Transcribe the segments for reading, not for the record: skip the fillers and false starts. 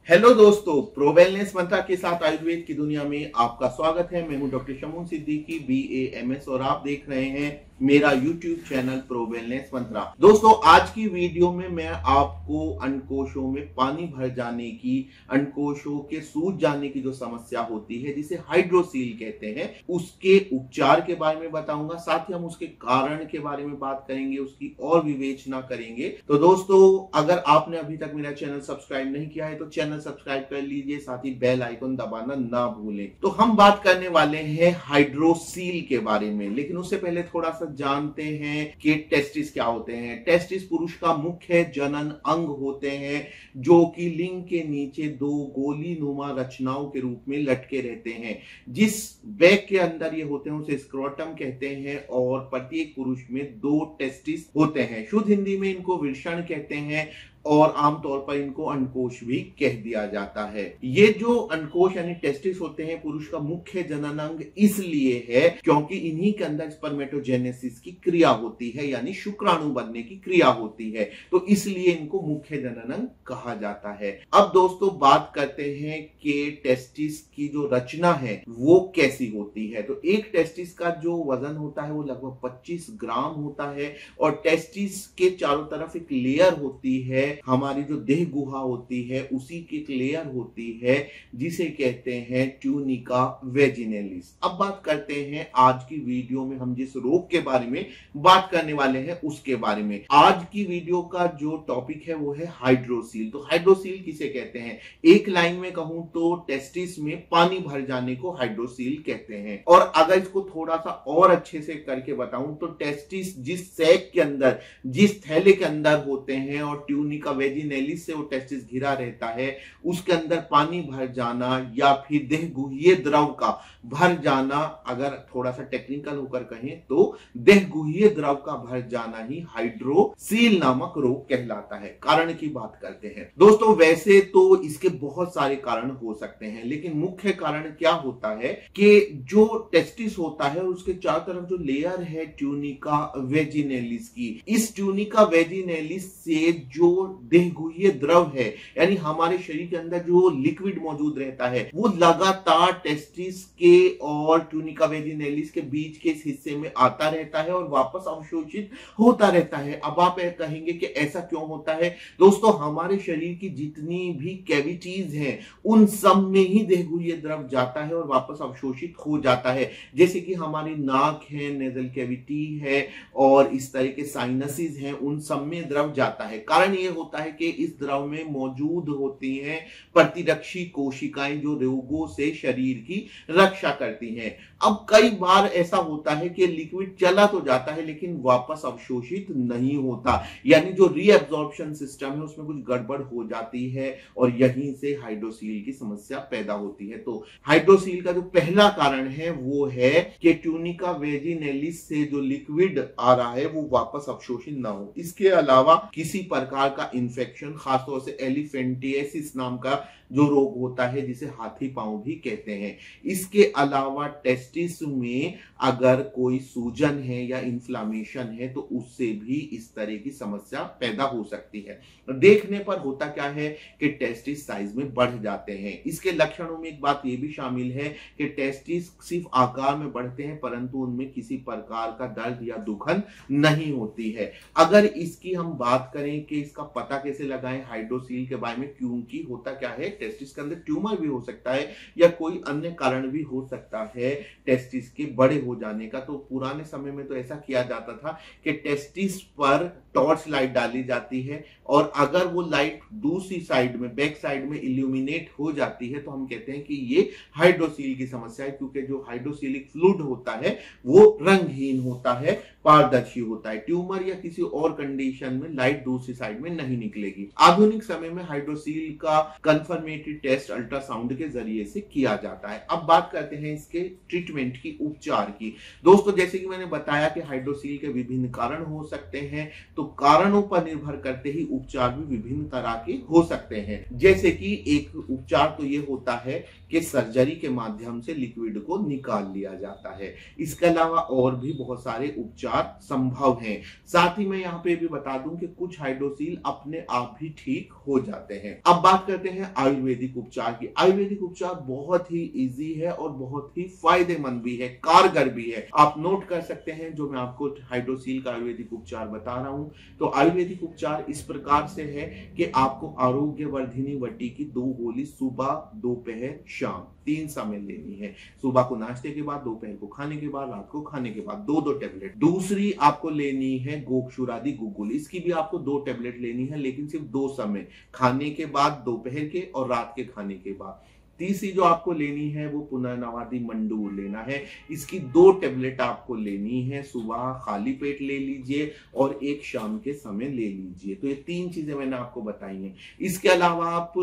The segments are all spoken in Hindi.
हेलो दोस्तों, प्रो वेलनेस मंत्रा के साथ आयुर्वेद की दुनिया में आपका स्वागत है। मैं हूं डॉक्टर शमून सिद्दीकी, BAMS, और आप देख रहे हैं मेरा यूट्यूब चैनल प्रो वेलनेस मंत्रा। दोस्तों, आज की वीडियो में मैं आपको अंडकोशों में पानी भर जाने की, अंडकोशों के सूज जाने की जो समस्या होती है, जिसे हाइड्रोसील कहते हैं, उसके उपचार के बारे में बताऊंगा। साथ ही हम उसके कारण के बारे में बात करेंगे, उसकी और विवेचना करेंगे। तो दोस्तों, अगर आपने अभी तक मेरा चैनल सब्सक्राइब नहीं किया है तो चैनल सब्सक्राइब कर लीजिए, साथ ही बेल आइकन दबाना ना भूलें। तो हम बात करने वाले हैं हाइड्रोसील के बारे में, लेकिन उससे पहले थोड़ा सा जानते हैं कि टेस्टिस क्या होते हैं। टेस्टिस पुरुष का मुख्य जनन अंग होते हैं, जो कि लिंग के नीचे दो गोली नुमा रचनाओं के रूप में लटके रहते हैं। जिस बैग के अंदर ये होते हैं उसे स्क्रोटम कहते हैं, और प्रत्येक पुरुष में दो टेस्टिस होते हैं। शुद्ध हिंदी में इनको वृषण कहते हैं, और आमतौर पर इनको अंडकोश भी कह दिया जाता है। ये जो अंडकोश यानी टेस्टिस होते हैं, पुरुष का मुख्य जननांग इसलिए है क्योंकि इन्हीं के अंदर स्पर्मेटोजेनेसिस की क्रिया होती है, यानी शुक्राणु बनने की क्रिया होती है, तो इसलिए इनको मुख्य जननांग कहा जाता है। अब दोस्तों, बात करते हैं कि टेस्टिस की जो रचना है वो कैसी होती है। तो एक टेस्टिस का जो वजन होता है वो लगभग 25 ग्राम होता है, और टेस्टिस के चारों तरफ एक लेयर होती है, हमारी जो देह गुहा होती है उसी की एक लेयर होती है, जिसे कहते हैं ट्यूनिका वेजिनेलिस। अब बात करते हैं आज की वीडियो में हम जिस रोग के बारे में बात करने वाले हैं उसके बारे में। आज की वीडियो का जो टॉपिक है वो है हाइड्रोसील। तो हाइड्रोसील किसे कहते हैं? एक लाइन में कहूं तो टेस्टिस में पानी भर जाने को हाइड्रोसील कहते हैं। और अगर इसको थोड़ा सा और अच्छे से करके बताऊं तो टेस्टिस जिस सैक के अंदर, जिस थैले के अंदर होते हैं, और ट्यूनिका वेजिनेलिस से वो टेस्टिस घिरा रहता है, उसके अंदर पानी भर जाना या फिर देहगुहीय द्रव का भर जाना, अगर थोड़ा सा टेक्निकल होकर कहें तो देहगुहीय द्रव का भर जाना ही हाइड्रोसील नामक रोग कहलाता है। कारण की बात करते हैं दोस्तों, वैसे तो इसके बहुत सारे कारण हो सकते हैं, लेकिन मुख्य कारण क्या होता है कि जो टेस्टिस होता है उसके चारों तरफ जो लेयर है ट्यूनिका वेजिनेलिस की, इस ट्यूनिका वेजिनेलिस से जो देहगुहीय द्रव है, यानी हमारे शरीर के अंदर जो लिक्विड मौजूद रहता है, वो लगातार टेस्टिस के और ट्यूनिका वेजिनेलिस के बीच के इस हिस्से में आता रहता है और वापस अवशोषित होता रहता है। अब आप कहेंगे कि ऐसा क्यों होता है? दोस्तों, हमारे शरीर की जितनी भी कैविटीज हैं उन सब में ही देहगुहीय द्रव जाता है और वापस अवशोषित हो जाता है। जैसे कि हमारी नाक है, नेजल कैविटी है, और इस तरह के साइनसेस हैं, उन सब में द्रव जाता है। कारण यह होता है कि इस द्रव में मौजूद होती हैं प्रतिरक्षी कोशिकाएं, जो रोगों से शरीर की रक्षा करती हैं। अब कई बार ऐसा होता है कि लिक्विड चला तो जाता है लेकिन वापस अवशोषित नहीं होता, यानी जो रीअब्जॉर्प्शन सिस्टम है उसमें कुछ गड़बड़ हो जाती है, और यहीं से हाइड्रोसील की समस्या पैदा होती है। तो हाइड्रोसील का जो पहला कारण है वो है कि ट्यूनिका वेजिनेलिस से जो लिक्विड आ रहा है वो वापस अवशोषित ना हो। इसके अलावा किसी प्रकार का इंफेक्शन, खासतौर से एलिफेंटियासिस नाम का जो रोग होता है, जिसे हाथी पांव भी कहते हैं। इसके अलावा टेस्टिस में अगर कोई सूजन है या इन्फ्लामेशन है तो उससे भी इस तरह की समस्या पैदा हो सकती है। देखने पर होता क्या है कि टेस्टिस साइज में बढ़ जाते हैं। इसके लक्षणों में एक बात यह भी शामिल है कि टेस्टिस सिर्फ आकार में बढ़ते हैं, परंतु उनमें किसी प्रकार का दर्द या दुखन नहीं होती है। अगर इसकी हम बात करें कि इसका पता कैसे लगाएं हाइड्रोसील के बारे में, क्योंकि होता क्या है, टेस्टिस के अंदर ट्यूमर भी हो सकता है या कोई अन्य कारण भी हो सकता है टेस्टिस के बड़े हो जाने का। तो पुराने समय में तो ऐसा किया जाता था कि टेस्टिस पर टॉर्च लाइट डाली जाती है, और अगर वो लाइट दूसरी साइड में, बैक साइड में इल्यूमिनेट हो जाती है तो हम कहते हैं कि ये हाइड्रोसील की समस्या है, क्योंकि जो हाइड्रोसिलिक फ्लूइड होता है वो रंगहीन होता है, पारदर्शी होता है। ट्यूमर या किसी और कंडीशन में लाइट दूसरी साइड में नहीं निकलेगी। आधुनिक समय में हाइड्रोसील का कंफर्मेटरी टेस्ट अल्ट्रासाउंड के जरिए से किया जाता है। अब बात करते हैं इसके ट्रीटमेंट की, उपचार की। दोस्तों, जैसे कि मैंने बताया कि हाइड्रोसील के विभिन्न कारण हो सकते हैं, तो कारणों पर निर्भर करते ही उपचार भी विभिन्न तरह के हो सकते हैं। जैसे कि एक उपचार तो ये होता है कि सर्जरी के माध्यम से लिक्विड को निकाल लिया जाता है। इसके अलावा और भी बहुत सारे उपचार संभव हैं। साथ ही मैं यहाँ पे भी बता दूं कि कुछ हाइड्रोसील अपने आप ही ठीक हो जाते हैं। अब बात करते हैं आयुर्वेदिक उपचार की। आयुर्वेदिक उपचार बहुत ही इजी है और बहुत ही फायदेमंद भी है, कारगर भी है। आप नोट कर सकते हैं जो मैं आपको हाइड्रोसील का आयुर्वेदिक उपचार बता रहा हूं। तो आयुर्वेदिक उपचार इस प्रकार से है कि आपको आरोग्य वर्धिनी वटी की 2 गोली सुबह, दोपहर, शाम 3 समय लेनी है। सुबह को नाश्ते के बाद, दोपहर को खाने के बाद, रात को खाने के बाद 2-2 टेबलेट। दूसरी आपको लेनी है गोक्षुरादि गुगुल, इसकी भी आपको 2 टेबलेट लेनी है, लेकिन सिर्फ 2 समय, खाने के बाद, दोपहर के और रात के खाने के बाद। तीसरी जो आपको लेनी है वो पुनर्नवादि मंडूर लेना है, इसकी 2 टेबलेट आपको लेनी है, सुबह खाली पेट ले लीजिए और एक शाम के समय ले लीजिए। तो ये 3 चीजें मैंने आपको बताई हैं। इसके अलावा आप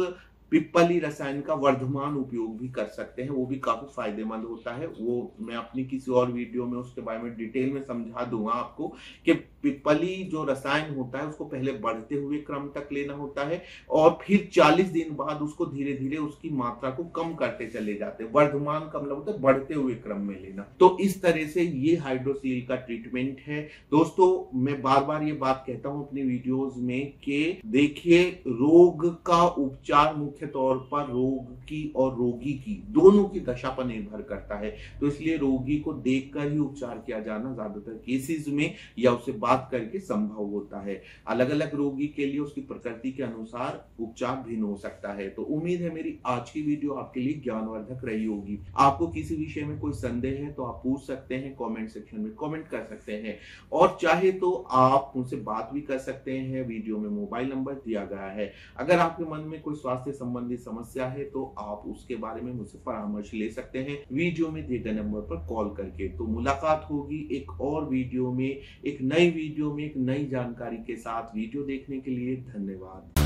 पिप्पली रसायन का वर्धमान उपयोग भी कर सकते हैं, वो भी काफी फायदेमंद होता है। वो मैं अपनी किसी और वीडियो में उसके बारे में डिटेल में समझा दूंगा आपको कि पिप्पली जो रसायन होता है उसको पहले बढ़ते हुए क्रम तक लेना होता है और फिर 40 दिन बाद उसको धीरे धीरे उसकी मात्रा को कम करते चले जाते हैं। वर्धमान का मतलब होता है बढ़ते हुए क्रम में लेना। तो इस तरह से ये हाइड्रोसील का ट्रीटमेंट है। दोस्तों मैं बार बार ये बात कहता हूं अपनी वीडियोस में कि देखिए, रोग का उपचार मुख्य तौर पर रोग की और रोगी की दोनों की दशा पर निर्भर करता है। तो इसलिए रोगी को देखकर ही उपचार किया जाना ज्यादातर केसेस में या उससे बात करके संभव होता है। अलग अलग रोगी के लिए उसकी प्रकृति के अनुसार उपचार भिन्न हो सकता है। तो उम्मीद है मेरी आज की वीडियो आपके लिए ज्ञानवर्धक रही होगी। आपको किसी विषय में कोई संदेह है तो आप पूछ सकते हैं, कमेंट सेक्शन में कमेंट कर सकते हैं और चाहे तो आप मुझसे बात भी कर सकते हैं। वीडियो में मोबाइल नंबर दिया गया है। अगर आपके मन में कोई स्वास्थ्य संबंधी समस्या है तो आप उसके बारे में मुझसे परामर्श ले सकते हैं वीडियो में दिए गए नंबर पर कॉल करके। तो मुलाकात होगी एक और वीडियो में, एक नई वीडियो में, एक नई जानकारी के साथ। वीडियो देखने के लिए धन्यवाद।